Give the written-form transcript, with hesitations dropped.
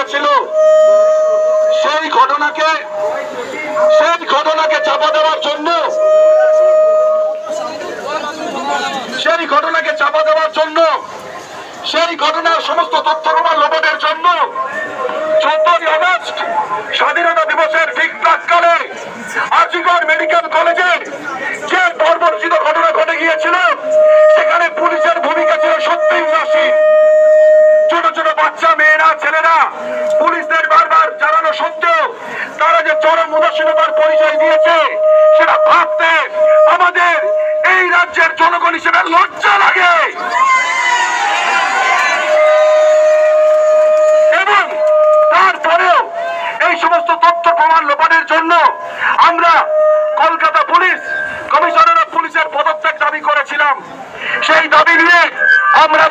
গিয়েছিল, সেই ঘটনাকে চাপা দেওয়ার জন্য সেই ঘটনার সমস্ত তথ্য প্রমাণ লোপাটের জন্য 14ই আগস্ট স্বাধীনতা দিবসের ঠিক প্রাক্কালে আজিগড় মেডিকেল কলেজে যে বর্বরচিত ঘটনা ঘটে গিয়েছিল, সেখানে পুলিশের ভূমিকা ছিল সত্যিই উদাসীন। ছোট ছোট বাচ্চা, মেয়েরা, ছেলেরা পুলিশদের বারবার জানানো সত্ত্বেও তারা যে চরম উদাসীনতার পরিচয় দিয়েছে, সেটা ভাবতে আমাদের এই রাজ্যের জনগণ হিসেবে লজ্জা লাগে। এবং তারপরেও এই সমস্ত তথ্য প্রমাণ লোপাটের জন্য আমরা কলকাতা পুলিশ কমিশনার অফ পুলিশের পদত্যাগ দাবি করেছিলাম। সেই দাবি নিয়ে আমরা